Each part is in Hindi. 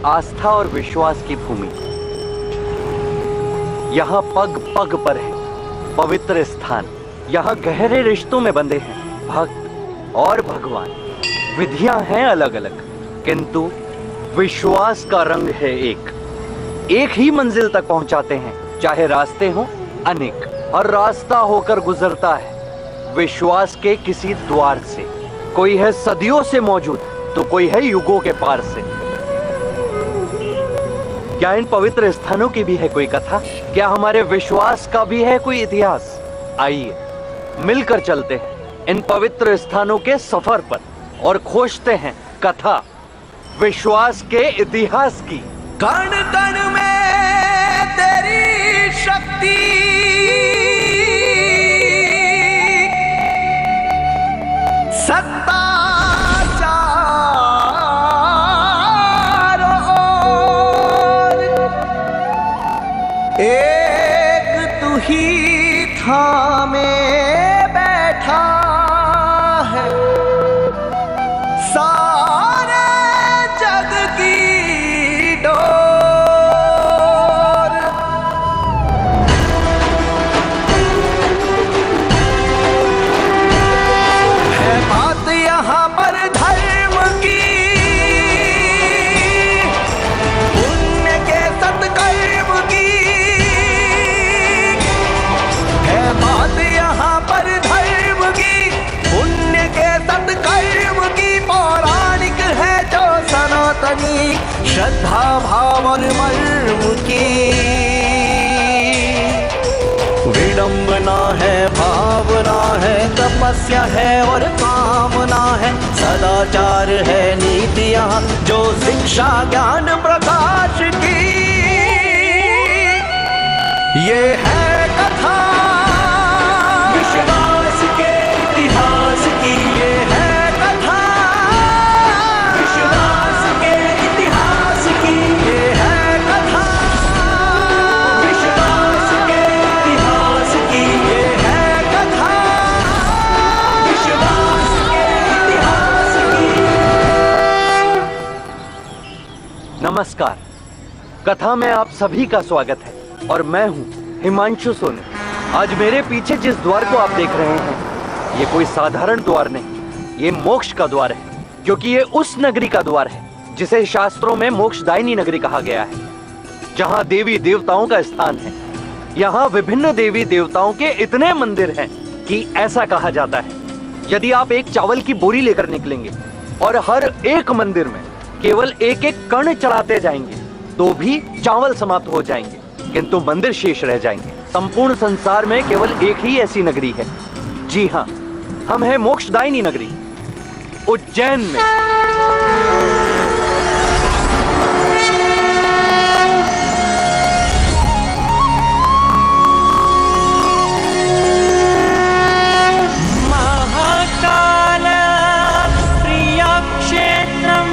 आस्था और विश्वास की भूमि। यहाँ पग पग पर है पवित्र स्थान। यहाँ गहरे रिश्तों में बंधे हैं भक्त और भगवान। विधियां हैं अलग अलग, किंतु विश्वास का रंग है एक ही मंजिल तक पहुंचाते हैं, चाहे रास्ते हों अनेक। हर रास्ता होकर गुजरता है विश्वास के किसी द्वार से। कोई है सदियों से मौजूद, तो कोई है युगों के पार से। क्या इन पवित्र स्थानों की भी है कोई कथा? क्या हमारे विश्वास का भी है कोई इतिहास? आइए मिलकर चलते हैं इन पवित्र स्थानों के सफर पर और खोजते हैं कथा विश्वास के इतिहास की। कण कण में तेरी शक्ति, सत्ता चारों ओर, एक तू ही थामे बैठा है सारे जग की डोर। है बात यहाँ पर धर्म की, पुण्य के सत्कर्म की। है बात यहाँ पर धर्म की, पुण्य के सत्कर्म की। पौराणिक है जो सनातनी, श्रद्धा भाव और मर्म की। विडंबना है, भावना है, तपस्या है और कामना है। सदाचार है, नीतियाँ जो शिक्षा ज्ञान प्रकाश की। ये है कथा विश्वास के इतिहास की। ये है कथा विश्वास के इतिहास की। ये है कथा विश्वास के इतिहास की। ये है कथा विश्वास के इतिहास की। नमस्कार, कथा में आप सभी का स्वागत है और मैं हूं हिमांशु सोनी। आज मेरे पीछे जिस द्वार को आप देख रहे हैं, ये कोई साधारण द्वार नहीं, ये मोक्ष का द्वार है। क्योंकि ये उस नगरी का द्वार है जिसे शास्त्रों में मोक्षदायिनी नगरी कहा गया है, जहां देवी देवताओं का स्थान है। यहाँ विभिन्न देवी देवताओं के इतने मंदिर हैं कि ऐसा कहा जाता है, यदि आप एक चावल की बोरी लेकर निकलेंगे और हर एक मंदिर में केवल एक एक कण चढ़ाते जाएंगे तो भी चावल समाप्त हो जाएंगे, किंतु मंदिर शेष रह जाएंगे। संपूर्ण संसार में केवल एक ही ऐसी नगरी है। जी हाँ, हम हैं मोक्षदायिनी नगरी, उज्जैन में। महाकाल प्रिय क्षेत्रम,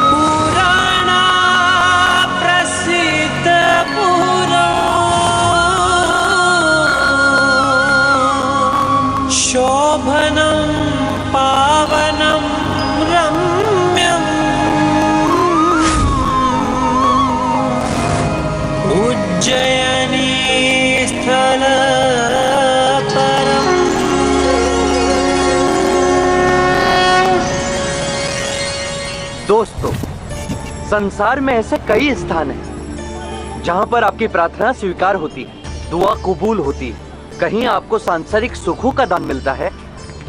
पुराणा प्रसिद्ध पुरम, शोभनं पावनं रम्यम्, उज्जयिनी स्थल परम। दोस्तों, संसार में ऐसे कई स्थान हैं जहां पर आपकी प्रार्थना स्वीकार होती है, दुआ कबूल होती है। कहीं आपको सांसारिक सुखों का दान मिलता है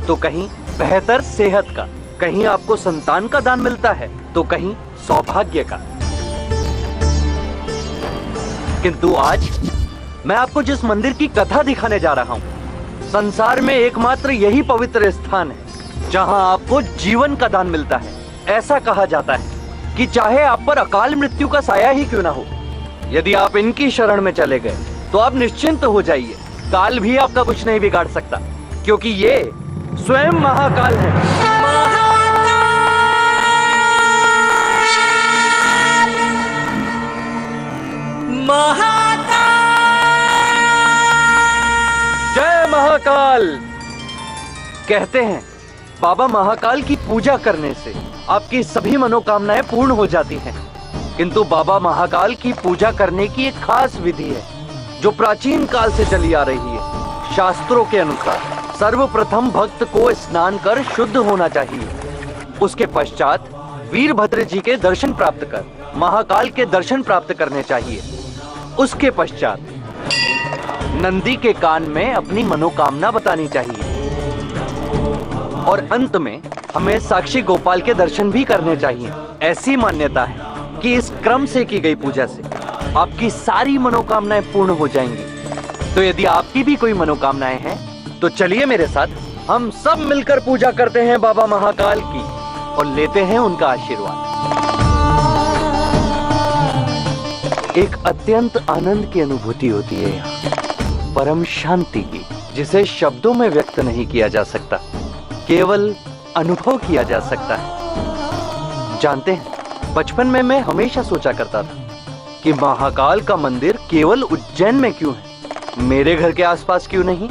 तो कहीं बेहतर सेहत का, कहीं आपको संतान का दान मिलता है तो कहीं सौभाग्य का। किंतु आज मैं आपको जिस मंदिर की कथा दिखाने जा रहा हूं, संसार में एकमात्र यही पवित्र स्थान है जहां आपको जीवन का दान मिलता है। ऐसा कहा जाता है कि चाहे आप पर अकाल मृत्यु का साया ही क्यों ना हो, यदि आप इनकी शरण में चले गए तो आप निश्चिंत हो जाइए। काल भी आपका कुछ नहीं बिगाड़ सकता, क्योंकि ये स्वयं महाकाल है। जय महाकाल। कहते हैं बाबा महाकाल की पूजा करने से आपकी सभी मनोकामनाएं पूर्ण हो जाती हैं। किंतु बाबा महाकाल की पूजा करने की एक खास विधि है जो प्राचीन काल से चली आ रही है। शास्त्रों के अनुसार सर्वप्रथम भक्त को स्नान कर शुद्ध होना चाहिए। उसके पश्चात वीरभद्र जी के दर्शन प्राप्त कर महाकाल के दर्शन प्राप्त करने चाहिए। उसके पश्चात नंदी के कान में अपनी मनोकामना बतानी चाहिए और अंत में हमें साक्षी गोपाल के दर्शन भी करने चाहिए। ऐसी मान्यता है कि इस क्रम से की गई पूजा से आपकी सारी मनोकामनाएं पूर्ण हो जाएंगी। तो यदि आपकी भी कोई मनोकामनाएं हैं तो चलिए मेरे साथ, हम सब मिलकर पूजा करते हैं बाबा महाकाल की और लेते हैं उनका आशीर्वाद। एक अत्यंत आनंद की अनुभूति होती है यहाँ, परम शांति की, जिसे शब्दों में व्यक्त नहीं किया जा सकता, केवल अनुभव किया जा सकता है। जानते हैं, बचपन में मैं हमेशा सोचा करता था कि महाकाल का मंदिर केवल उज्जैन में क्यों है, मेरे घर के आसपास क्यों नहीं।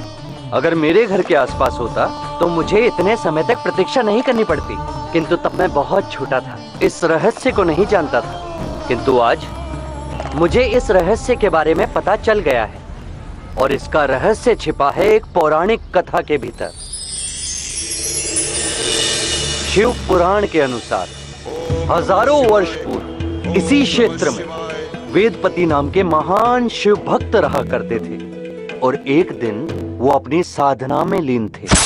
अगर मेरे घर के आसपास होता तो मुझे इतने समय तक प्रतीक्षा नहीं करनी पड़ती। किंतु तब मैं बहुत छोटा था, इस रहस्य को नहीं जानता था। किंतु आज मुझे इस रहस्य के बारे में पता चल गया है और इसका रहस्य छिपा है एक पौराणिक कथा के भीतर। शिव पुराण के अनुसार हजारों वर्ष पूर्व इसी क्षेत्र में वेदपति नाम के महान शिव भक्त रहा करते थे और एक दिन वो अपनी साधना में लीन थे।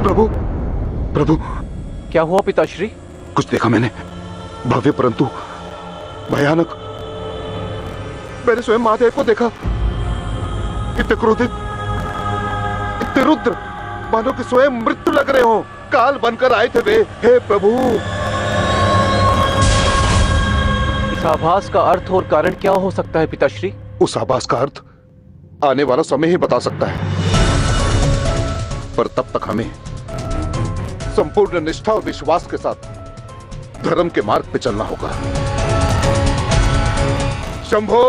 प्रभु, प्रभु, क्या हुआ पिताश्री? कुछ देखा मैंने, भव्य परंतु भयानक। मैंने स्वयं महादेव को देखा, इतने क्रोधित, इतने रुद्र, मानो कि स्वयं मृत्यु लग रहे हो। काल बनकर आए थे वे। हे प्रभु, इस आभास का अर्थ और कारण क्या हो सकता है पिताश्री? उस आभास का अर्थ आने वाला समय ही बता सकता है, पर तब तक हमें संपूर्ण निष्ठा और विश्वास के साथ धर्म के मार्ग पे चलना होगा। शंभो!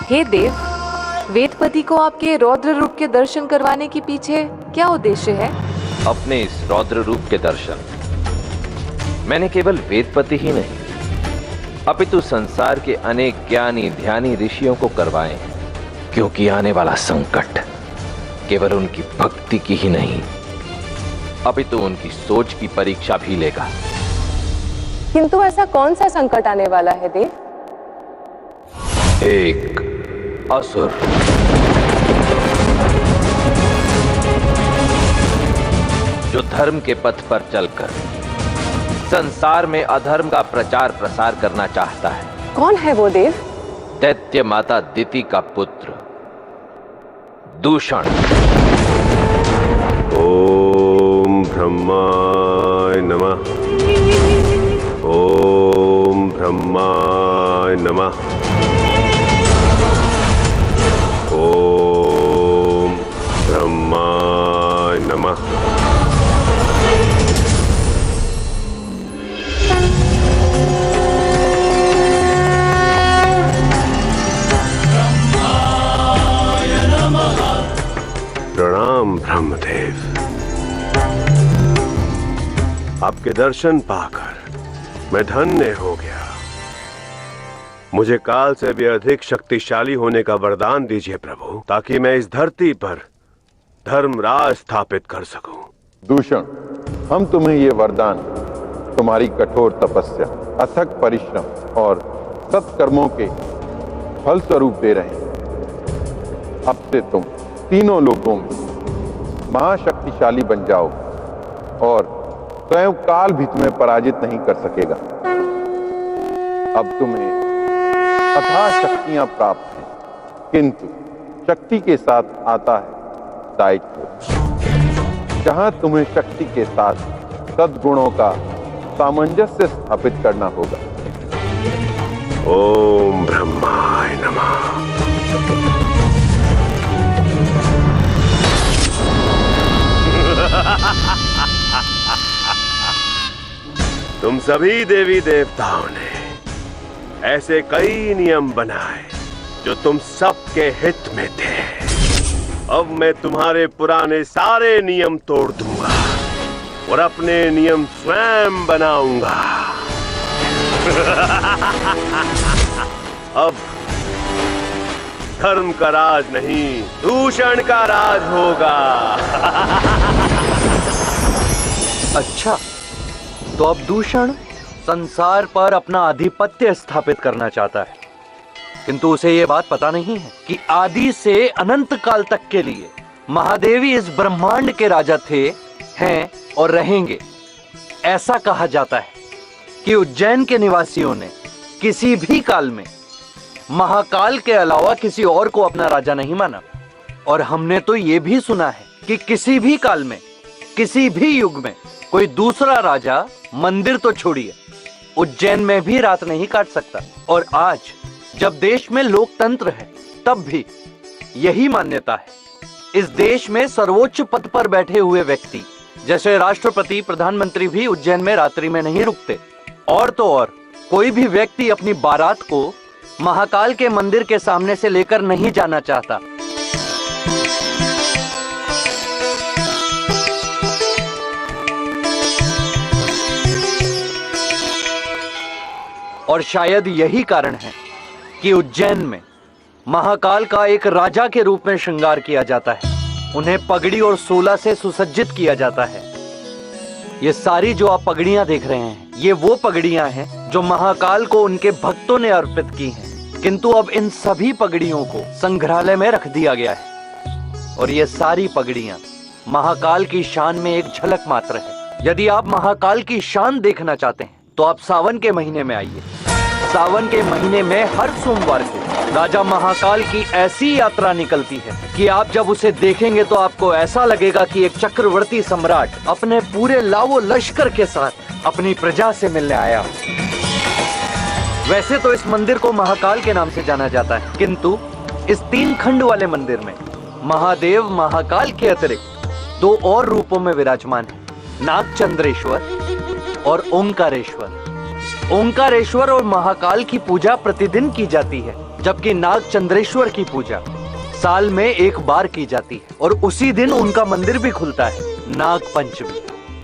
हे देव, वेदपति को आपके रौद्र रूप के दर्शन करवाने के पीछे क्या उद्देश्य है? अपने इस रौद्र रूप के दर्शन मैंने केवल वेदपति ही नहीं अपितु संसार के अनेक ज्ञानी ध्यानी ऋषियों को करवाए हैं, क्योंकि आने वाला संकट केवल उनकी भक्ति की ही नहीं अपितु उनकी सोच की परीक्षा भी लेगा। किंतु ऐसा कौन सा संकट आने वाला है देव? एक असुर, जो धर्म के पथ पर चलकर संसार में अधर्म का प्रचार प्रसार करना चाहता है। कौन है वो देव? दैत्य माता दिति का पुत्र दूषण। ओम ब्रह्माय नमः। ओम ब्रह्माय नमः। ओम ब्रह्माय नमः। प्रणाम ब्रह्मदेव। आपके दर्शन पाकर मैं धन्य हो गया। मुझे काल से भी अधिक शक्तिशाली होने का वरदान दीजिए प्रभु, ताकि मैं इस धरती पर धर्मराज स्थापित कर सकूं। दूषण, हम तुम्हें ये वरदान तुम्हारी कठोर तपस्या, अथक परिश्रम और सत्कर्मों के फल स्वरूप दे रहे हैं। अब से तुम तीनों लोकों में महाशक्तिशाली बन जाओ और स्वयं काल भी तुम्हें पराजित नहीं कर सकेगा। अब तुम्हें अथाह शक्तियां प्राप्त हैं, किंतु शक्ति के साथ आता है दायित्व। जहां तुम्हें शक्ति के साथ सद्गुणों का सामंजस्य स्थापित करना होगा। ओम ब्रह्माय नमः। तुम सभी देवी देवताओं ने ऐसे कई नियम बनाए जो तुम सबके हित में थे। अब मैं तुम्हारे पुराने सारे नियम तोड़ दूंगा और अपने नियम स्वयं बनाऊंगा। अब धर्म का राज नहीं, दूषण का राज होगा। अच्छा, तो अब दूषण संसार पर अपना आधिपत्य स्थापित करना चाहता है, किंतु उसे यह बात पता नहीं है कि आदि से अनंत काल तक के लिए महादेवी इस ब्रह्मांड के राजा थे, हैं और रहेंगे। ऐसा कहा जाता है कि उज्जैन के निवासियों ने किसी भी काल में महाकाल के अलावा किसी और को अपना राजा नहीं माना। और हमने तो यह भी सुना है कि किसी भी काल में, किसी भी युग में कोई दूसरा राजा मंदिर तो छोड़िए, उज्जैन में भी रात नहीं काट सकता। और आज जब देश में लोकतंत्र है, तब भी यही मान्यता है। इस देश में सर्वोच्च पद पर बैठे हुए व्यक्ति जैसे राष्ट्रपति, प्रधानमंत्री भी उज्जैन में रात्रि में नहीं रुकते। और तो और कोई भी व्यक्ति अपनी बारात को महाकाल के मंदिर के सामने से लेकर नहीं जाना चाहता। और शायद यही कारण है कि उज्जैन में महाकाल का एक राजा के रूप में श्रृंगार किया जाता है। उन्हें पगड़ी और सोला से सुसज्जित किया जाता है। ये सारी जो आप पगड़ियां देख रहे हैं, ये वो पगड़ियां हैं जो महाकाल को उनके भक्तों ने अर्पित की हैं। किंतु अब इन सभी पगड़ियों को संग्रहालय में रख दिया गया है और ये सारी पगड़ियां महाकाल की शान में एक झलक मात्र है। यदि आप महाकाल की शान देखना चाहते हैं तो आप सावन के महीने में आइए। सावन के महीने में हर सोमवार को राजा महाकाल की ऐसी यात्रा निकलती है कि आप जब उसे देखेंगे तो आपको ऐसा लगेगा कि एक चक्रवर्ती सम्राट अपने पूरे लावो लश्कर के साथ अपनी प्रजा से मिलने आया। वैसे तो इस मंदिर को महाकाल के नाम से जाना जाता है, किंतु इस 3 खंड वाले मंदिर में महादेव महाकाल के अतिरिक्त 2 और रूपों में विराजमान है, नागचंद्रेश्वर और ओंकारेश्वर। ओंकारेश्वर और महाकाल की पूजा प्रतिदिन की जाती है, जबकि नागचंद्रेश्वर की पूजा साल में एक बार की जाती है और उसी दिन उनका मंदिर भी खुलता है, नागपंचमी।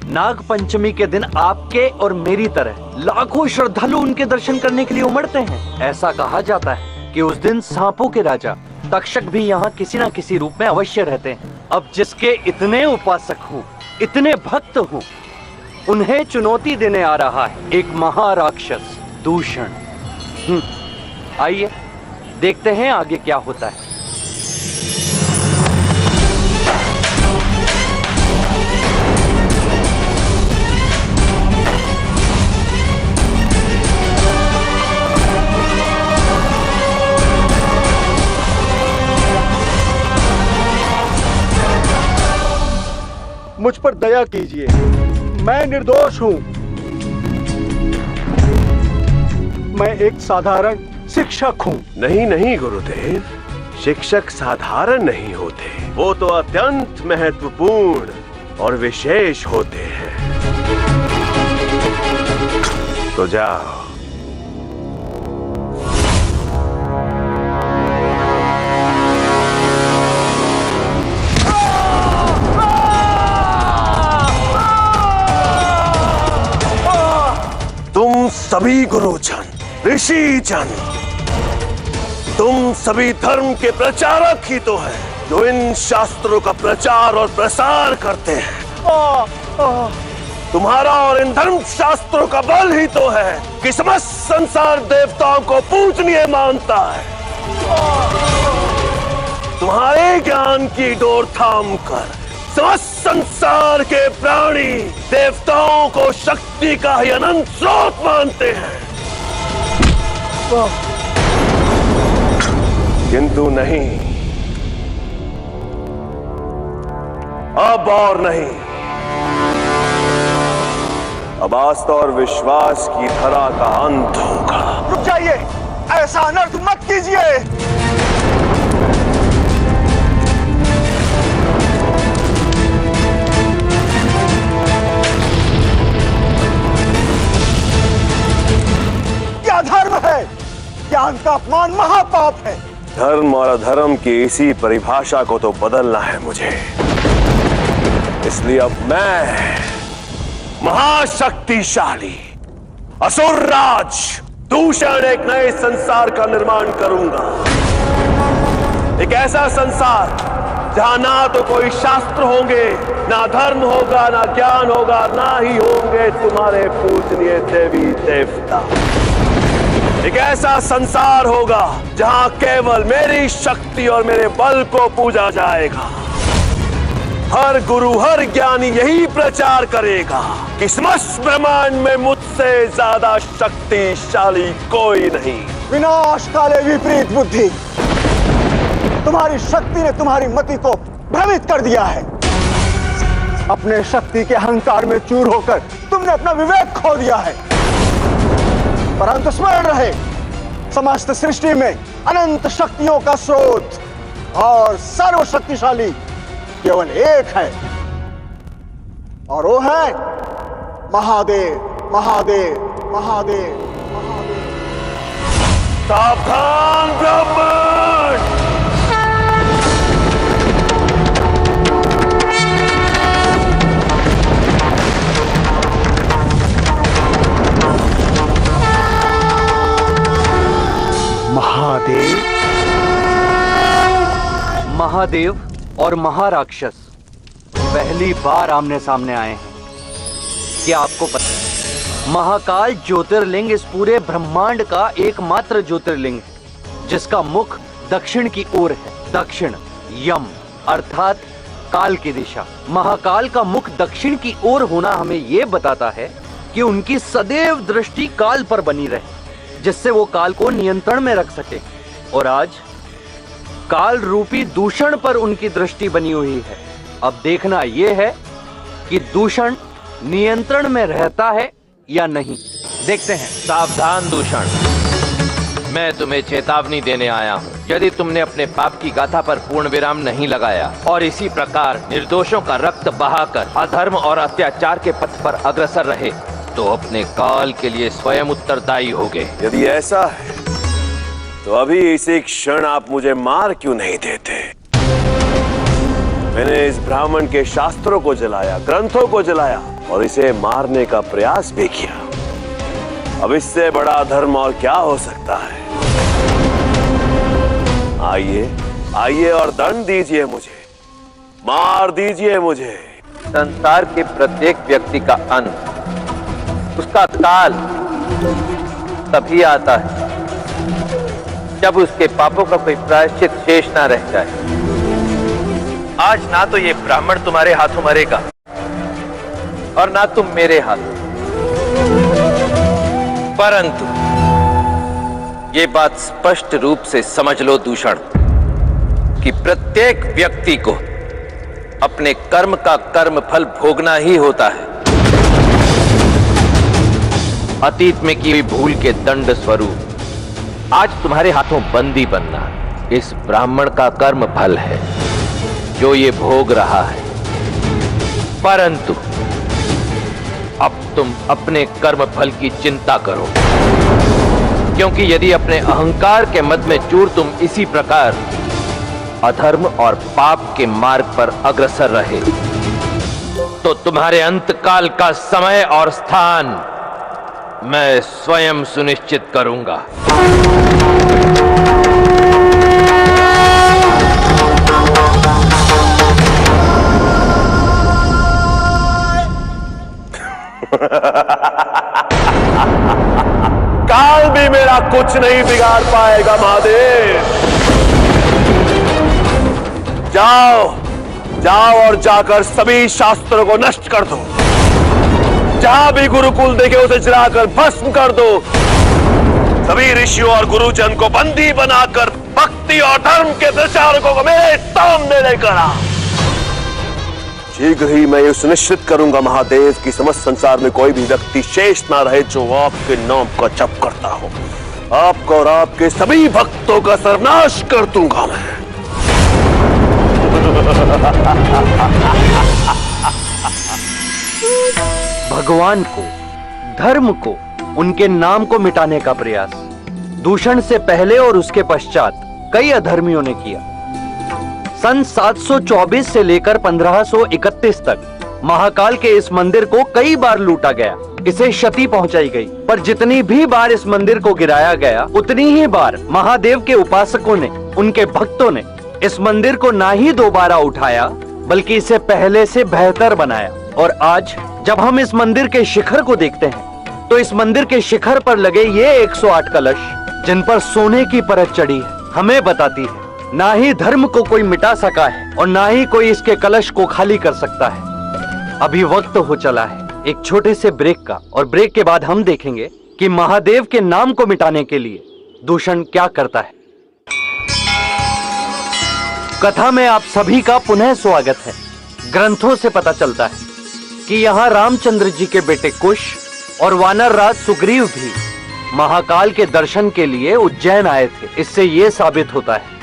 नागपंचमी के दिन आपके और मेरी तरह लाखों श्रद्धालु उनके दर्शन करने के लिए उमड़ते हैं। ऐसा कहा जाता है कि उस दिन सांपों के राजा तक्षक भी यहाँ किसी न किसी रूप में अवश्य रहते हैं। अब जिसके इतने उपासक हूँ, इतने भक्त हूँ, उन्हें चुनौती देने आ रहा है एक महाराक्षस दूषण। आइए देखते हैं आगे क्या होता है। मुझ पर दया कीजिए, मैं निर्दोष हूं। मैं एक साधारण शिक्षक हूं। नहीं नहीं गुरुदेव, शिक्षक साधारण नहीं होते, वो तो अत्यंत महत्वपूर्ण और विशेष होते हैं। तो जाओ। तुम सभी गुरुजन, ऋषि जन, तुम सभी धर्म के प्रचारक ही तो हैं, जो इन शास्त्रों का प्रचार और प्रसार करते हैं। तुम्हारा और इन धर्म शास्त्रों का बल ही तो है कि समस्त संसार देवताओं को पूजनीय मानता है। तुम्हारे ज्ञान की डोर थाम कर समस्त संसार के प्राणी देवताओं को शक्ति का ही अनंत स्रोत मानते हैं। किंतु नहीं, अब और नहीं। अब आस्था और विश्वास की धरा का अंत होगा। रुक जाइए, ऐसा अनर्थ मत कीजिए। क्या धर्म है? ज्ञान का अपमान महापाप है। धर्म और अधर्म की इसी परिभाषा को तो बदलना है मुझे। इसलिए अब मैं महाशक्तिशाली असुर राज दूषण एक नए संसार का निर्माण करूंगा। एक ऐसा संसार जहां ना तो कोई शास्त्र होंगे, ना धर्म होगा, ना ज्ञान होगा, ना ही होंगे तुम्हारे पूजनीय देवी देवता। एक ऐसा संसार होगा जहां केवल मेरी शक्ति और मेरे बल को पूजा जाएगा। हर गुरु हर ज्ञानी यही प्रचार करेगा कि समस्त ब्रह्मांड में मुझसे ज्यादा शक्तिशाली कोई नहीं। विनाश काले विपरीत बुद्धि, तुम्हारी शक्ति ने तुम्हारी मति को भ्रमित कर दिया है। अपने शक्ति के अहंकार में चूर होकर तुमने अपना विवेक खो दिया है। परंतु स्मरण रहे, समस्त सृष्टि में अनंत शक्तियों का स्रोत और सर्वशक्तिशाली केवल एक है, और वो है महादेव। महादेव महादेव महादेव। सावधान ब्राह्मण! महादेव महादेव और महाराक्षस पहली बार आमने सामने आए हैं। क्या आपको पता है, महाकाल ज्योतिर्लिंग इस पूरे ब्रह्मांड का एकमात्र ज्योतिर्लिंग है जिसका मुख दक्षिण की ओर है। दक्षिण यम अर्थात काल की दिशा। महाकाल का मुख दक्षिण की ओर होना हमें यह बताता है कि उनकी सदैव दृष्टि काल पर बनी रहे, जिससे वो काल को नियंत्रण में रख सके। और आज काल रूपी दूषण पर उनकी दृष्टि बनी हुई है। अब देखना यह है कि दूषण नियंत्रण में रहता है या नहीं। देखते हैं। सावधान दूषण, मैं तुम्हें चेतावनी देने आया हूँ। यदि तुमने अपने पाप की गाथा पर पूर्ण विराम नहीं लगाया और इसी प्रकार निर्दोषों का रक्त बहाकर अधर्म और अत्याचार के पथ पर अग्रसर रहे तो अपने काल के लिए स्वयं उत्तरदायी होगे। यदि ऐसा है तो अभी इसी क्षण आप मुझे मार क्यों नहीं देते? मैंने इस ब्राह्मण के शास्त्रों को जलाया, ग्रंथों को जलाया और इसे मारने का प्रयास भी किया। अब इससे बड़ा धर्म और क्या हो सकता है? आइए आइए और दंड दीजिए मुझे, मार दीजिए मुझे। संसार के प्रत्येक व्यक्ति का अंत, उसका काल तभी आता है जब उसके पापों का कोई प्रायश्चित शेष ना रह जाए। आज ना तो ये ब्राह्मण तुम्हारे हाथों मरेगा और ना तुम मेरे हाथों, परंतु ये बात स्पष्ट रूप से समझ लो दूषण कि प्रत्येक व्यक्ति को अपने कर्म का कर्म फल भोगना ही होता है। अतीत में की हुई भूल के दंड स्वरूप आज तुम्हारे हाथों बंदी बनना इस ब्राह्मण का कर्म फल है जो ये भोग रहा है। परंतु अब तुम अपने कर्म फल की चिंता करो, क्योंकि यदि अपने अहंकार के मद में चूर तुम इसी प्रकार अधर्म और पाप के मार्ग पर अग्रसर रहे तो तुम्हारे अंतकाल का समय और स्थान मैं स्वयं सुनिश्चित करूंगा। काल भी मेरा कुछ नहीं बिगाड़ पाएगा महादेव। जाओ जाओ और जाकर सभी शास्त्रों को नष्ट कर दो। जहां भी गुरुकुल देखे उसे जलाकर भस्म कर दो। सभी ऋषियों और गुरुजन को बंदी बनाकर भक्ति और धर्म के प्रचारकों को मेरे सामने लेकर आ। शीघ्र ही मैं ये सुनिश्चित करूंगा महादेव कि समस्त संसार में कोई भी व्यक्ति शेष ना रहे जो आपके नाम का जप करता हो। आपको और आपके सभी भक्तों का सर्वनाश कर दूंगा मैं। भगवान को, धर्म को, उनके नाम को मिटाने का प्रयास दूषण से पहले और उसके पश्चात कई अधर्मियों ने किया। सन 724 से लेकर 1531 तक महाकाल के इस मंदिर को कई बार लूटा गया, इसे क्षति पहुंचाई गई। पर जितनी भी बार इस मंदिर को गिराया गया, उतनी ही बार महादेव के उपासकों ने, उनके भक्तों ने इस मंदिर को ना ही दोबारा उठाया बल्कि इसे पहले से बेहतर बनाया। और आज जब हम इस मंदिर के शिखर को देखते हैं तो इस मंदिर के शिखर पर लगे ये 108 कलश जिन पर सोने की परत चढ़ी है, हमें बताती है ना ही धर्म को कोई मिटा सका है और ना ही कोई इसके कलश को खाली कर सकता है। अभी वक्त हो चला है एक छोटे से ब्रेक का, और ब्रेक के बाद हम देखेंगे कि महादेव के नाम को मिटाने के लिए दूषण क्या करता है। कथा में आप सभी का पुनः स्वागत है। ग्रंथों से पता चलता है कि यहाँ रामचंद्र जी के बेटे कुश और वानर राज सुग्रीव भी महाकाल के दर्शन के लिए उज्जैन आए थे। इससे यह साबित होता है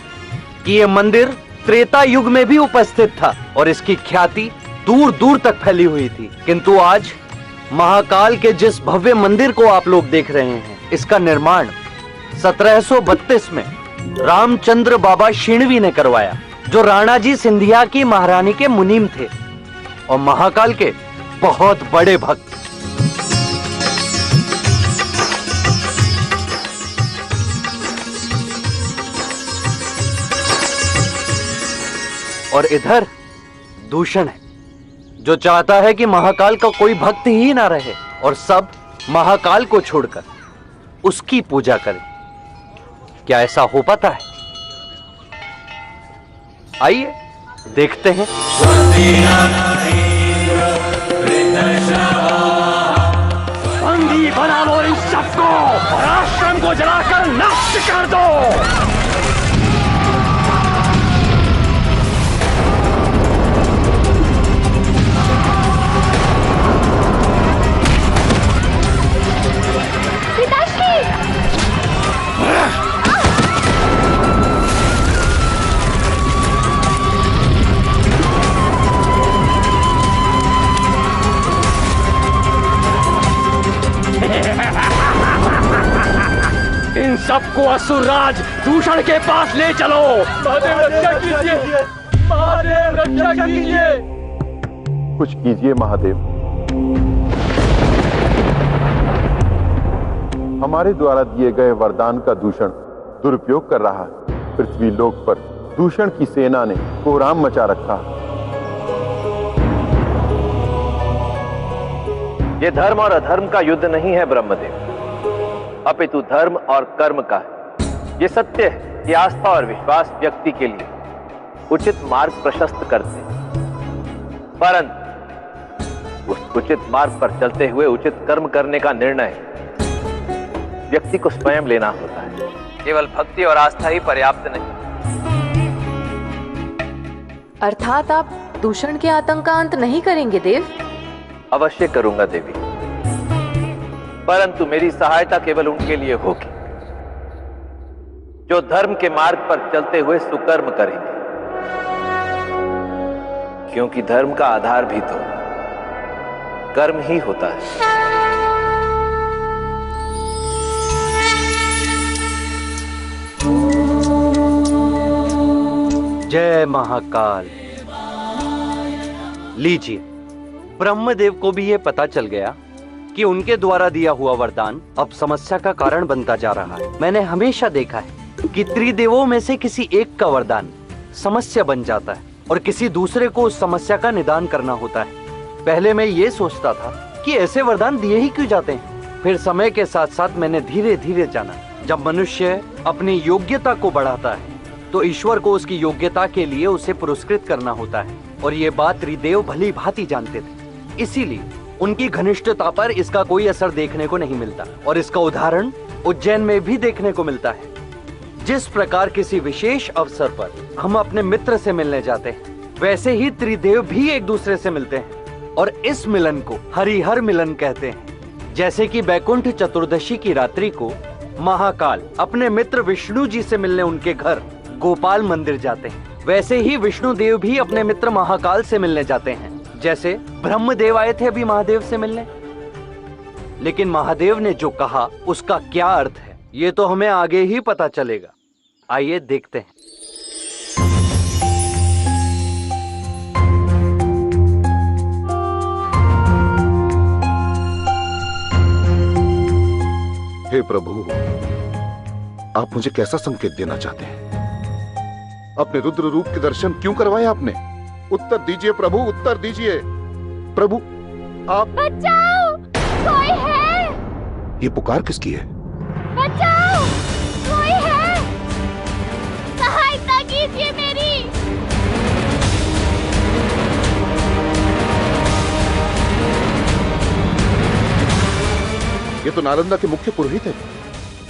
कि यह मंदिर त्रेता युग में भी उपस्थित था और इसकी ख्याति दूर दूर तक फैली हुई थी। किंतु आज महाकाल के जिस भव्य मंदिर को आप लोग देख रहे हैं, इसका निर्माण 1732 में रामचंद्र बाबा शिणवी ने करवाया, जो राणा जी सिंधिया की महारानी के मुनीम थे और महाकाल के बहुत बड़े भक्त। और इधर दूषण है जो चाहता है कि महाकाल का कोई भक्त ही ना रहे और सब महाकाल को छोड़कर उसकी पूजा करें। क्या ऐसा हो पाता है? आइए देखते हैं। बंदी बना लो इन सबको और आश्रम को जलाकर नष्ट कर दो। इन सबको असुरराज दूषण के पास ले चलो। महादेव रक्षा कीजिए, महादेव रक्षा कीजिए। कुछ कीजिए महादेव। हमारे द्वारा दिए गए वरदान का दूषण दुरुपयोग कर रहा है। पृथ्वी लोक पर दूषण की सेना ने कोहराम मचा रखा। ये धर्म और अधर्म का युद्ध नहीं है ब्रह्मदेव, अपितु धर्म और कर्म का है। ये सत्य है कि आस्था और विश्वास व्यक्ति के लिए उचित मार्ग प्रशस्त करते हैं, परंतु उस उचित मार्ग पर चलते हुए उचित कर्म करने का निर्णय व्यक्ति को स्वयं लेना होता है। केवल भक्ति और आस्था ही पर्याप्त नहीं। अर्थात आप दूषण के आतंक का अंत नहीं करेंगे देव? अवश्य करूंगा देवी, परंतु मेरी सहायता केवल उनके लिए होगी जो धर्म के मार्ग पर चलते हुए सुकर्म करेंगे, क्योंकि धर्म का आधार भी तो कर्म ही होता है। जय महाकाल। लीजिए, ब्रह्मदेव को भी यह पता चल गया कि उनके द्वारा दिया हुआ वरदान अब समस्या का कारण बनता जा रहा है। मैंने हमेशा देखा है कि त्रिदेवों में से किसी एक का वरदान समस्या बन जाता है और किसी दूसरे को उस समस्या का निदान करना होता है। पहले मैं ये सोचता था कि ऐसे वरदान दिए ही क्यों जाते हैं। फिर समय के साथ साथ मैंने धीरे धीरे जाना, जब मनुष्य अपनी योग्यता को बढ़ाता है तो ईश्वर को उसकी योग्यता के लिए उसे पुरस्कृत करना होता है। और ये बात त्रिदेव भली भांति जानते थे, इसीलिए उनकी घनिष्ठता पर इसका कोई असर देखने को नहीं मिलता। और इसका उदाहरण उज्जैन में भी देखने को मिलता है। जिस प्रकार किसी विशेष अवसर पर हम अपने मित्र से मिलने जाते हैं वैसे ही त्रिदेव भी एक दूसरे से मिलते हैं और इस मिलन को हरिहर मिलन कहते हैं। जैसे कि बैकुंठ चतुर्दशी की रात्रि को महाकाल अपने मित्र विष्णु जी से मिलने उनके घर गोपाल मंदिर जाते हैं, वैसे ही विष्णु देव भी अपने मित्र महाकाल से मिलने जाते हैं। जैसे ब्रह्मदेव आए थे अभी महादेव से मिलने, लेकिन महादेव ने जो कहा उसका क्या अर्थ है ये तो हमें आगे ही पता चलेगा। आइए देखते हैं। हे प्रभु, आप मुझे कैसा संकेत देना चाहते हैं? अपने रुद्र रूप के दर्शन क्यों करवाए आपने? उत्तर दीजिए प्रभु, उत्तर दीजिए। प्रभु आप बचाओ, कोई है? ये पुकार किसकी है? बचाओ, कोई है? सहायता कीजिए मेरी। ये तो नालंदा के मुख्य पुरोहित है।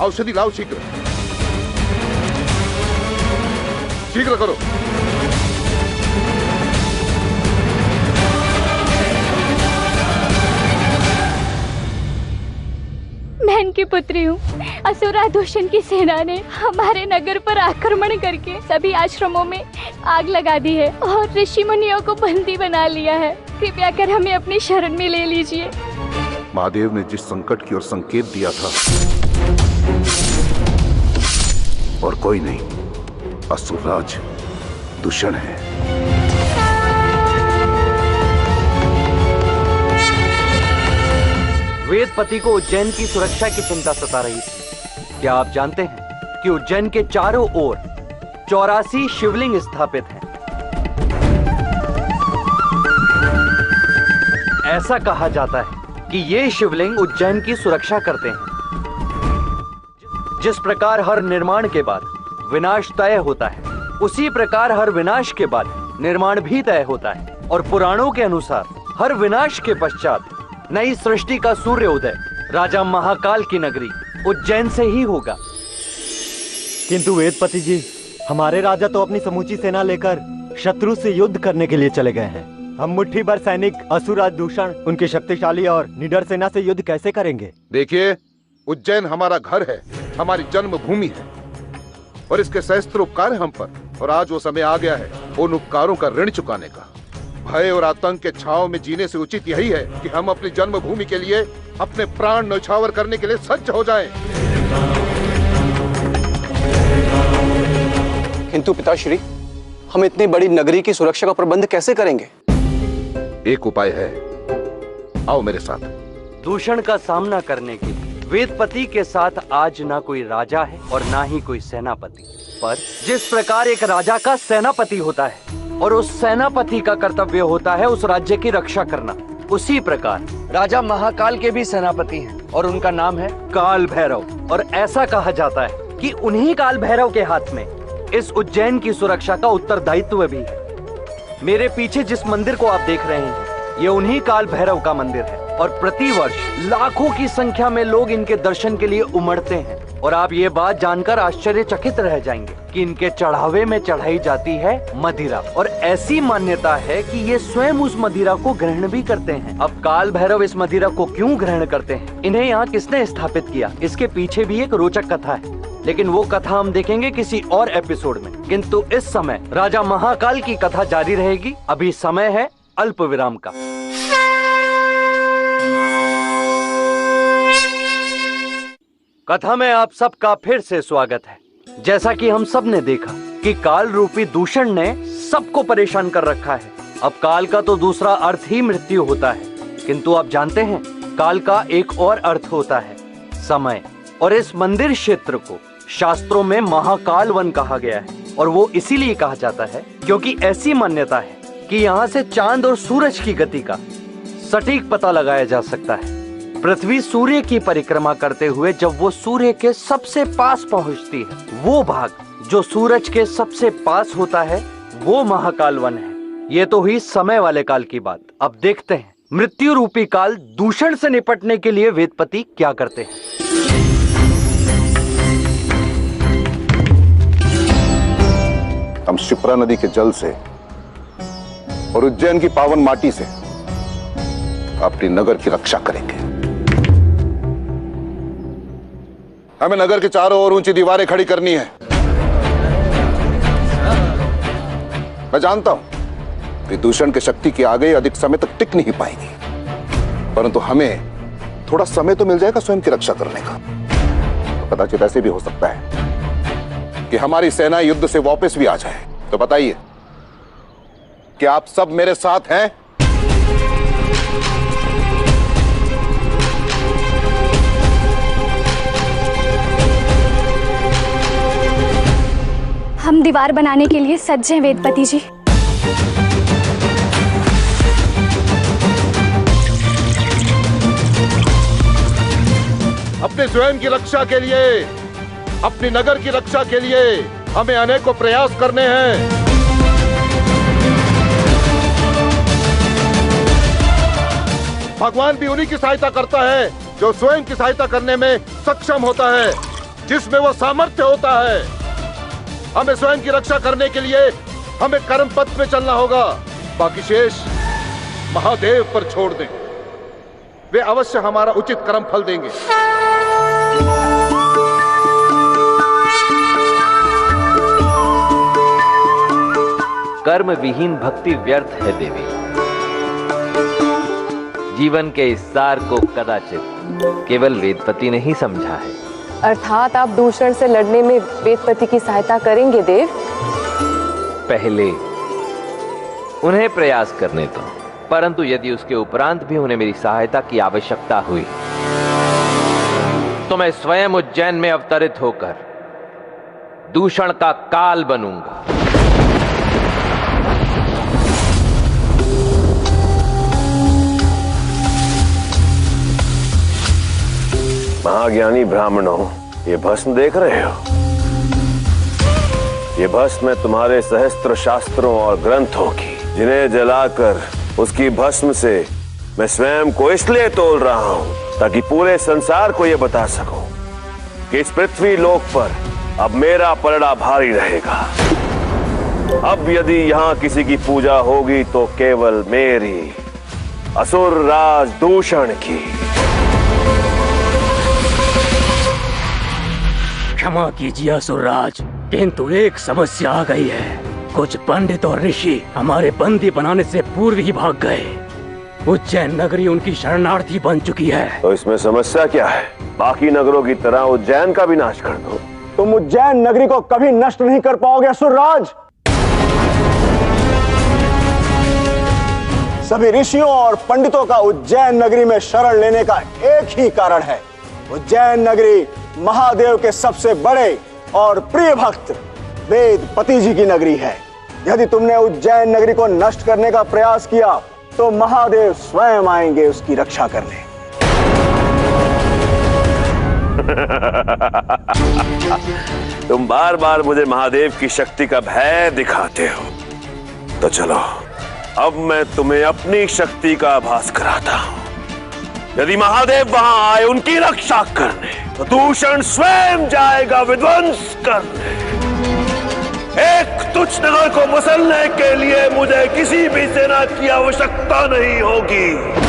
औषधि लाओ, शीघ्र शीघ्र करो। मैं इनकी पुत्री हूँ। असुरा दूषण की सेना ने हमारे नगर पर आक्रमण करके सभी आश्रमों में आग लगा दी है और ऋषि मुनियों को बंदी बना लिया है। कृपया कर हमें अपनी शरण में ले लीजिए। महादेव ने जिस संकट की ओर संकेत दिया था, और कोई नहीं, असुरराज दूषण है। वेदपति को उज्जैन की सुरक्षा की चिंता सता रही थी। क्या आप जानते हैं कि उज्जैन के चारों ओर 84 शिवलिंग स्थापित हैं। ऐसा कहा जाता है कि ये शिवलिंग उज्जैन की सुरक्षा करते हैं। जिस प्रकार हर निर्माण के बाद विनाश तय होता है, उसी प्रकार हर विनाश के बाद निर्माण भी तय होता है। और पुराणों के अनुसार हर विनाश के पश्चात नई सृष्टि का सूर्य उदय राजा महाकाल की नगरी उज्जैन से ही होगा। किंतु वेदपति जी, हमारे राजा तो अपनी समूची सेना लेकर शत्रु से युद्ध करने के लिए चले गए हैं। हम मुट्ठी भर सैनिक असुरराज दूषण उनकी शक्तिशाली और निडर सेना से युद्ध कैसे करेंगे? देखिए, उज्जैन हमारा घर है, हमारी जन्मभूमि है और इसके सहस्त्र उपकार है हम पर। और आज वो समय आ गया है उन उपकारों का ऋण चुकाने का। भय और आतंक के छाव में जीने से उचित यही है कि हम अपनी जन्मभूमि के लिए अपने प्राण न्यौछावर करने के लिए सज्ज हो जाएं। किंतु पिताश्री, हम इतनी बड़ी नगरी की सुरक्षा का प्रबंध कैसे करेंगे? एक उपाय है, आओ मेरे साथ। दूषण का सामना करने के लिए वेदपति के साथ आज ना कोई राजा है और ना ही कोई सेनापति, पर जिस प्रकार एक राजा का सेनापति होता है और उस सेनापति का कर्तव्य होता है उस राज्य की रक्षा करना, उसी प्रकार राजा महाकाल के भी सेनापति हैं और उनका नाम है काल भैरव। और ऐसा कहा जाता है कि उन्हीं काल भैरव के हाथ में इस उज्जैन की सुरक्षा का उत्तरदायित्व भी है। मेरे पीछे जिस मंदिर को आप देख रहे हैं, ये उन्हीं काल भैरव का मंदिर है और प्रतिवर्ष लाखों की संख्या में लोग इनके दर्शन के लिए उमड़ते हैं। और आप ये बात जानकर आश्चर्यचकित रह जाएंगे कि इनके चढ़ावे में चढ़ाई जाती है मदिरा, और ऐसी मान्यता है कि ये स्वयं उस मदिरा को ग्रहण भी करते हैं। अब काल भैरव इस मदिरा को क्यों ग्रहण करते हैं, इन्हें यहाँ किसने स्थापित किया, इसके पीछे भी एक रोचक कथा है, लेकिन वो कथा हम देखेंगे किसी और एपिसोड में। किंतु इस समय राजा महाकाल की कथा जारी रहेगी। अभी समय है अल्प विराम का। कथा में आप सबका फिर से स्वागत है। जैसा कि हम सब ने देखा कि काल रूपी दूषण ने सबको परेशान कर रखा है। अब काल का तो दूसरा अर्थ ही मृत्यु होता है, किंतु आप जानते हैं काल का एक और अर्थ होता है समय। और इस मंदिर क्षेत्र को शास्त्रों में महाकाल वन कहा गया है, और वो इसीलिए कहा जाता है क्योंकि ऐसी मान्यता है कि यहाँ से चांद और सूरज की गति का सटीक पता लगाया जा सकता है। पृथ्वी सूर्य की परिक्रमा करते हुए जब वो सूर्य के सबसे पास पहुंचती है, वो भाग जो सूरज के सबसे पास होता है वो महाकाल वन है। ये तो हुई समय वाले काल की बात। अब देखते हैं मृत्यु रूपी काल दूषण से निपटने के लिए वेदपति क्या करते हैं। हम शिप्रा नदी के जल से और उज्जैन की पावन माटी से अपनी नगर की रक्षा करेंगे। हमें नगर के चारों ओर ऊंची दीवारें खड़ी करनी है। मैं जानता हूं कि दूषण की शक्ति की आगे अधिक समय तक टिक नहीं पाएगी, परंतु हमें थोड़ा समय तो मिल जाएगा स्वयं की रक्षा करने का। तो कदाचित ऐसे भी हो सकता है कि हमारी सेना युद्ध से वापस भी आ जाए। तो बताइए, क्या आप सब मेरे साथ हैं? हम दीवार बनाने के लिए सज्ज हैं वेदपति जी। अपने स्वयं की रक्षा के लिए, अपनी नगर की रक्षा के लिए हमें अनेकों प्रयास करने हैं। भगवान भी उन्हीं की सहायता करता है जो स्वयं की सहायता करने में सक्षम होता है, जिसमें वो सामर्थ्य होता है। हमें स्वयं की रक्षा करने के लिए हमें कर्म पथ पे चलना होगा। बाकी शेष महादेव पर छोड़ दें, वे अवश्य हमारा उचित कर्म फल देंगे। कर्म विहीन भक्ति व्यर्थ है देवी। जीवन के इस सार को कदाचित केवल वेदपति ने ही समझा है। अर्थात आप दूषण से लड़ने में वेदपति की सहायता करेंगे देव? पहले उन्हें प्रयास करने दो, परंतु यदि उसके उपरांत भी उन्हें मेरी सहायता की आवश्यकता हुई तो मैं स्वयं उज्जैन में अवतरित होकर दूषण का काल बनूंगा। महाज्ञानी ब्राह्मणों, ये भस्म देख रहे हो? ये भस्म है तुम्हारे सहस्त्र शास्त्रों और ग्रंथों की, जिन्हें जलाकर उसकी भस्म से मैं स्वयं को इसलिए तोल रहा हूं ताकि पूरे संसार को यह बता सकूं कि इस पृथ्वी लोक पर अब मेरा पलड़ा भारी रहेगा। अब यदि यहां किसी की पूजा होगी तो केवल मेरी, असुर राज दूषण की। क्षमा कीजिए असुरराज, किंतु एक समस्या आ गई है। कुछ पंडित और ऋषि हमारे बंदी बनाने से पूर्व ही भाग गए। उज्जैन नगरी उनकी शरणार्थी बन चुकी है। तो इसमें समस्या क्या है? बाकी नगरों की तरह उज्जैन का भी नाश कर दो। तुम उज्जैन नगरी को कभी नष्ट नहीं कर पाओगे असुरराज। सभी ऋषियों और पंडितों का उज्जैन नगरी में शरण लेने का एक ही कारण है। उज्जैन नगरी महादेव के सबसे बड़े और प्रिय भक्त वेदपति जी की नगरी है। यदि तुमने उज्जैन नगरी को नष्ट करने का प्रयास किया तो महादेव स्वयं आएंगे उसकी रक्षा करने। तुम बार बार मुझे महादेव की शक्ति का भय दिखाते हो, तो चलो अब मैं तुम्हें अपनी शक्ति का आभास कराता हूं। यदि महादेव वहां आए उनकी रक्षा करने, तो दूषण स्वयं जाएगा विध्वंस करने। एक तुच्छ नगर को मसलने के लिए मुझे किसी भी सेना की आवश्यकता नहीं होगी।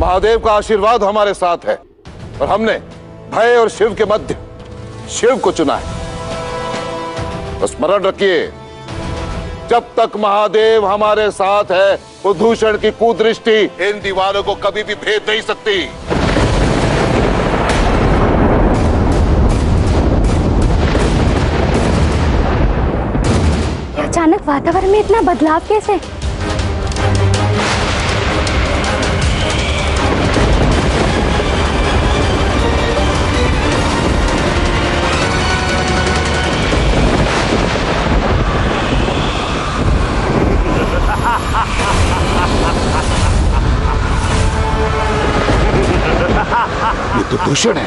महादेव का आशीर्वाद हमारे साथ है और हमने भय और शिव के मध्य शिव को चुना है। तो स्मरण रखिए, जब तक महादेव हमारे साथ है, वो दूषण की कुदृष्टि इन दीवारों को कभी भी भेद नहीं सकती। अचानक वातावरण में इतना बदलाव कैसे? दूषण है।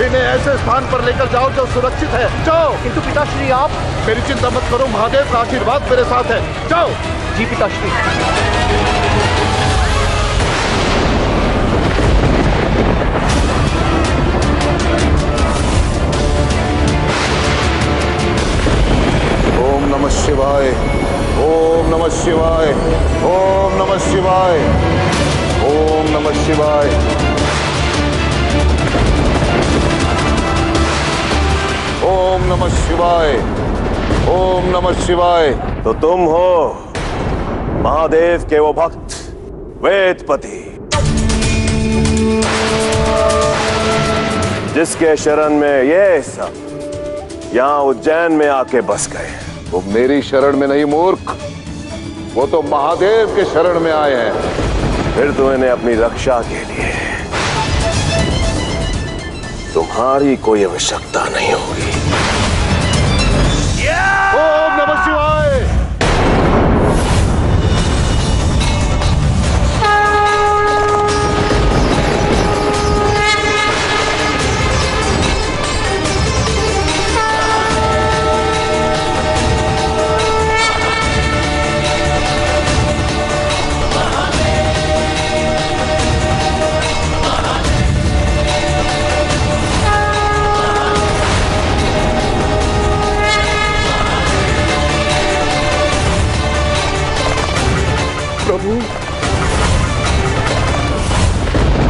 इन्हें ऐसे स्थान पर लेकर जाओ जो सुरक्षित है। जाओ। किंतु पिताश्री आप। मेरी चिंता मत करो, महादेव का आशीर्वाद मेरे साथ है। जाओ। जी पिताश्री। ओम नमः शिवाय, ओम नमः शिवाय, ओम नमः शिवाय, ओम नमः शिवाय। ओम नमः शिवाय, ओम नमः शिवाय। तो तुम हो महादेव के वो भक्त वेदपति, जिसके शरण में ये सब यहां उज्जैन में आके बस गए। वो मेरी शरण में नहीं मूर्ख, वो तो महादेव के शरण में आए हैं। फिर तो इन्हें अपनी रक्षा के लिए तुम्हारी कोई आवश्यकता नहीं होगी। ओम नमः शिवाय।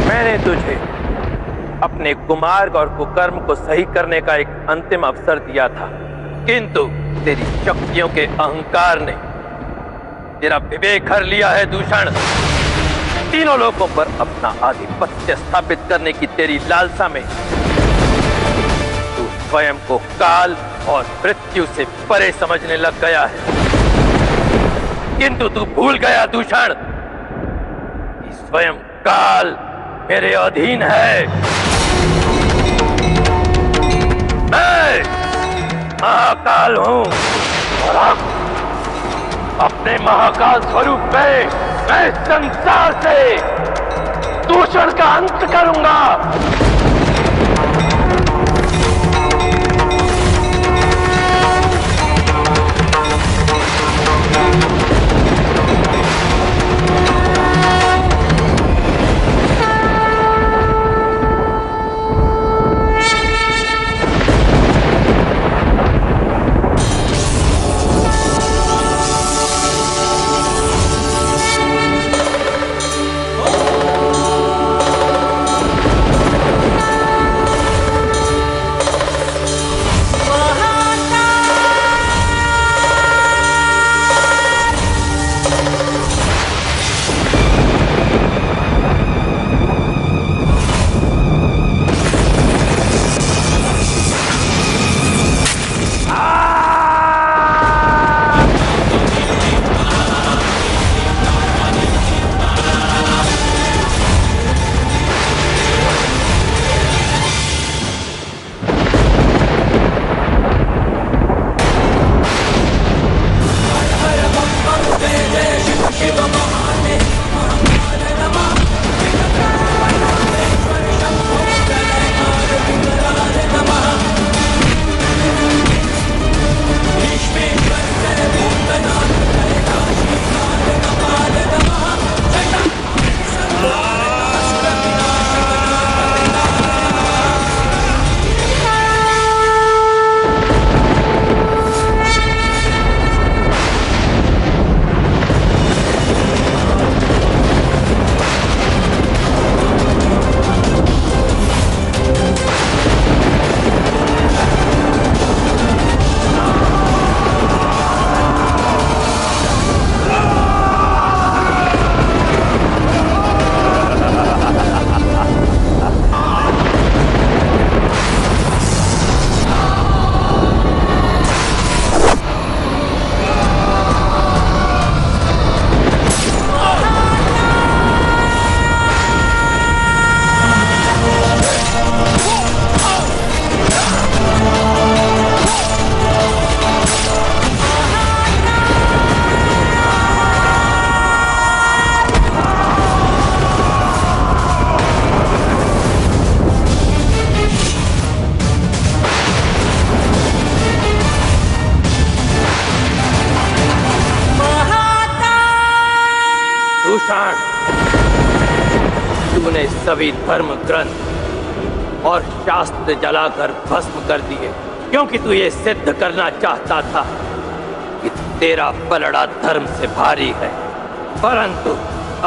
मैंने तुझे अपने कुमार्ग और कुकर्म को सही करने का एक अंतिम अवसर दिया था, किंतु तेरी शक्तियों के अहंकार ने तेरा विवेक हर लिया है। दूषण, तीनों लोगों पर अपना आधिपत्य स्थापित करने की तेरी लालसा में तू स्वयं को काल और मृत्यु से परे समझने लग गया है। किंतु तू भूल गया दूषण कि स्वयं काल मेरे अधीन है। मैं महाकाल हूं और अब अपने महाकाल स्वरूप में मैं संसार से दूषण का अंत करूंगा। दूषण, तूने सभी धर्म ग्रंथ और शास्त्र जलाकर भस्म कर दिए, क्योंकि तू ये सिद्ध करना चाहता था कि तेरा पलड़ा धर्म से भारी है। परंतु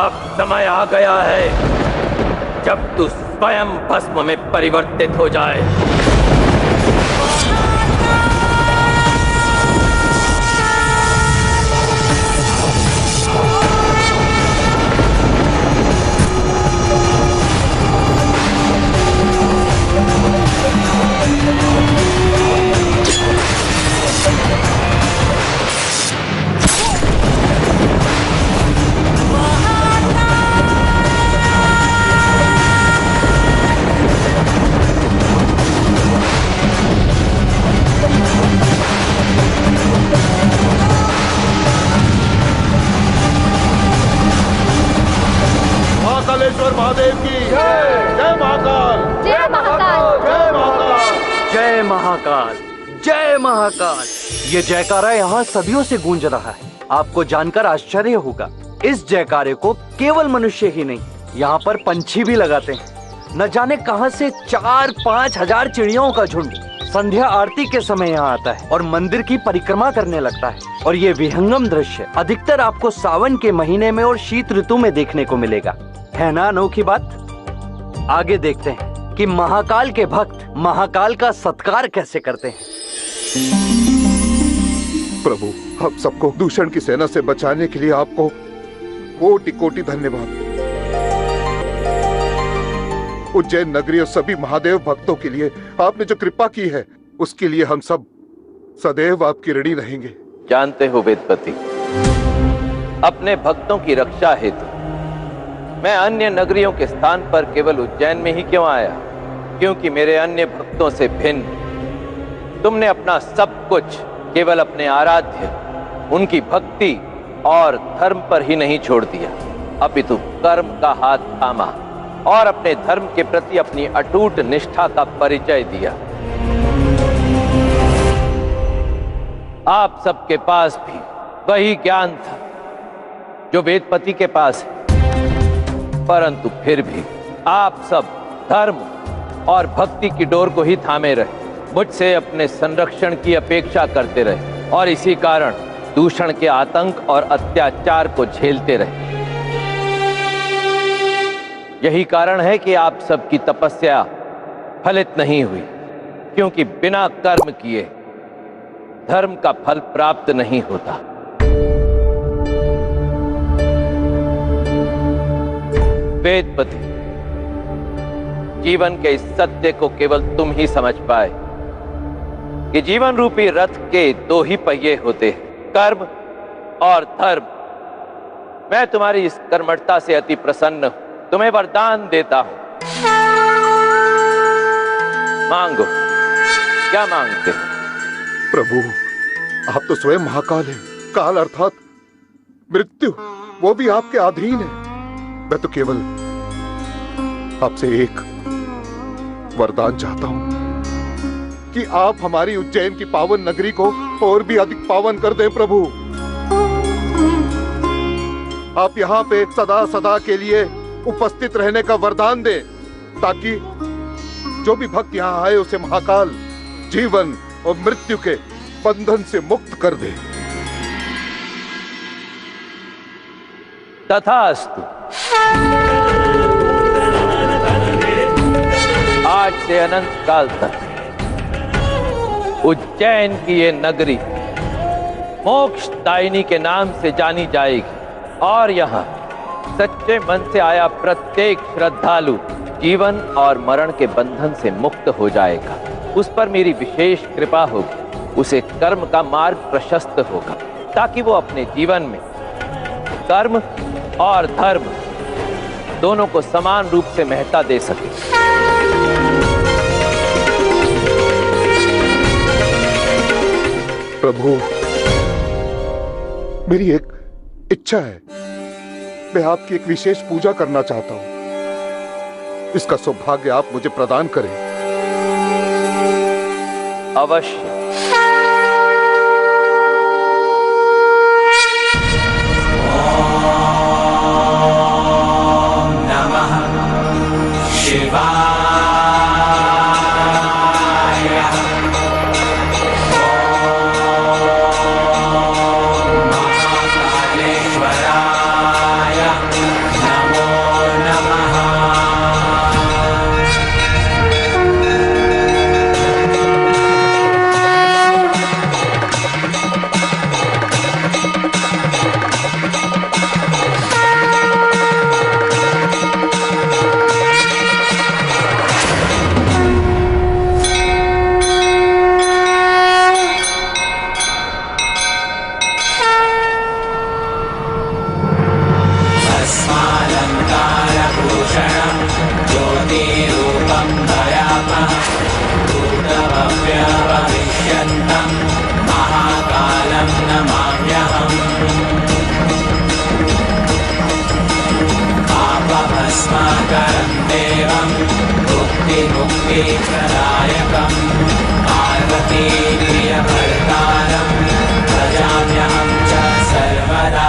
अब समय आ गया है जब तू स्वयं भस्म में परिवर्तित हो जाए। महाकालेश्वर महादेव की जय। जय महाकाल। जय महाकाल। जय महाकाल। जय महाकाल। जय महाकाल। ये जयकारा यहाँ सदियों से गूंज रहा है। आपको जानकर आश्चर्य होगा, इस जयकारे को केवल मनुष्य ही नहीं, यहाँ पर पंछी भी लगाते हैं। न जाने कहां से 4-5 हजार चिड़ियों का झुंड संध्या आरती के समय यहाँ आता है और मंदिर की परिक्रमा करने लगता है। और ये विहंगम दृश्य अधिकतर आपको सावन के महीने में और शीत ऋतु में देखने को मिलेगा। है ना अनोखी बात। आगे देखते हैं कि महाकाल के भक्त महाकाल का सत्कार कैसे करते हैं। प्रभु, हम सबको दूषण की सेना से बचाने के लिए आपको कोटि कोटि धन्यवाद। उज्जैन नगरी और सभी महादेव भक्तों के लिए आपने जो कृपा की है, उसके लिए हम सब सदैव आपकी ऋणी रहेंगे। जानते हो वेदपति, अपने भक्तों की रक्षा हेतु मैं अन्य नगरियों के स्थान पर केवल उज्जैन में ही क्यों आया? क्योंकि मेरे अन्य भक्तों से भिन्न तुमने अपना सब कुछ केवल अपने आराध्य, उनकी भक्ति और धर्म पर ही नहीं छोड़ दिया, अपितु कर्म का हाथ थामा और अपने धर्म के प्रति अपनी अटूट निष्ठा का परिचय दिया। आप सबके पास भी वही ज्ञान था जो वेदपति के पास है, परंतु फिर भी आप सब धर्म और भक्ति की डोर को ही थामे रहे, मुझसे अपने संरक्षण की अपेक्षा करते रहे और इसी कारण दूषण के आतंक और अत्याचार को झेलते रहे। यही कारण है कि आप सबकी तपस्या फलित नहीं हुई, क्योंकि बिना कर्म किए धर्म का फल प्राप्त नहीं होता। वेदपति, जीवन के इस सत्य को केवल तुम ही समझ पाए कि जीवन रूपी रथ के दो ही पहिए होते हैं, कर्म और धर्म। मैं तुम्हारी इस कर्मठता से अति प्रसन्न हूं, तुम्हें वरदान देता हूं। मांगो, क्या मांगते हो? प्रभु, आप तो स्वयं महाकाल हैं। काल अर्थात मृत्यु, वो भी आपके अधीन है। मैं तो केवल आपसे एक वरदान चाहता हूं कि आप हमारी उज्जैन की पावन नगरी को और भी अधिक पावन कर दें। प्रभु, आप यहाँ पे सदा सदा के लिए उपस्थित रहने का वरदान दें, ताकि जो भी भक्त यहाँ आए उसे महाकाल जीवन और मृत्यु के बंधन से मुक्त कर दे। तथास्तु। आज से अनंत काल तक उज्जैन की ये नगरी मोक्षदायिनी के नाम से जानी जाएगी और यहाँ सच्चे मन से आया प्रत्येक श्रद्धालु जीवन और मरण के बंधन से मुक्त हो जाएगा। उस पर मेरी विशेष कृपा होगी, उसे कर्म का मार्ग प्रशस्त होगा, ताकि वो अपने जीवन में कर्म और धर्म दोनों को समान रूप से महत्ता दे सके। प्रभु, मेरी एक इच्छा है। मैं आपकी एक विशेष पूजा करना चाहता हूं। इसका सौभाग्य आप मुझे प्रदान करें। अवश्य। मुक्तिप्रदायकम् पार्वतीप्रियभर्तारम् भजाम्यहं च सर्वदा।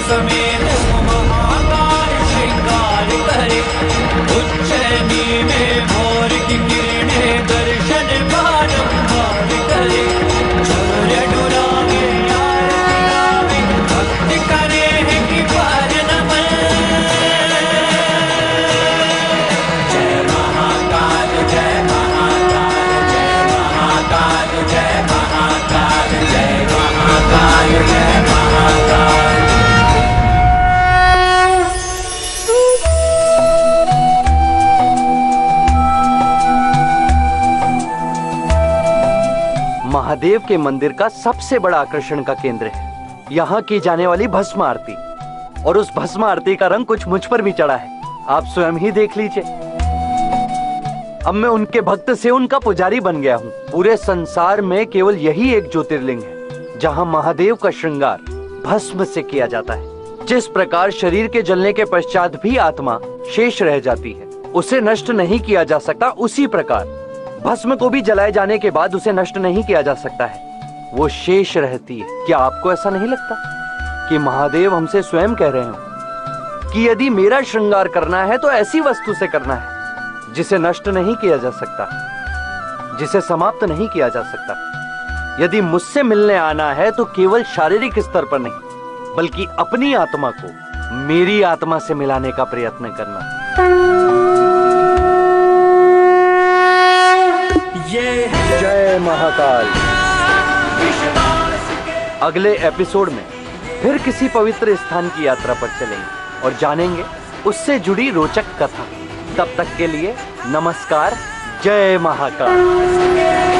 समेत महाकाल श्रृंगार करे उज्जैनी में भोर की किरणें दर्शन बारंबार करे। चोर डुरावे आरती गावे भक्ति करे है कि पार नमन। जय महाकाल जय महाकाल जय महाकाल जय महाकाल जय महाकाल जय महाकाल। महादेव के मंदिर का सबसे बड़ा आकर्षण का केंद्र है यहाँ की जाने वाली भस्म आरती, और उस भस्म आरती का रंग कुछ मुझ पर भी चढ़ा है, आप स्वयं ही देख लीजिए। अब मैं उनके भक्त से उनका पुजारी बन गया हूँ। पूरे संसार में केवल यही एक ज्योतिर्लिंग है जहाँ महादेव का श्रृंगार भस्म से किया जाता है। जिस प्रकार शरीर के जलने के पश्चात भी आत्मा शेष रह जाती है, उसे नष्ट नहीं किया जा सकता, उसी प्रकार भस्म को भी जलाए जाने के बाद उसे नष्ट नहीं किया जा सकता है, वो शेष रहती है। क्या आपको ऐसा नहीं लगता कि महादेव हमसे स्वयं कह रहे हो कि यदि मेरा श्रृंगार करना है तो ऐसी वस्तु से करना है जिसे नष्ट नहीं किया जा सकता, जिसे समाप्त नहीं किया जा सकता। यदि मुझसे मिलने आना है तो केवल शारीरिक स्तर पर नहीं, बल्कि अपनी आत्मा को मेरी आत्मा से मिलाने का प्रयत्न करना। जय महाकाल। अगले एपिसोड में फिर किसी पवित्र स्थान की यात्रा पर चलेंगे और जानेंगे उससे जुड़ी रोचक कथा। तब तक के लिए नमस्कार। जय महाकाल।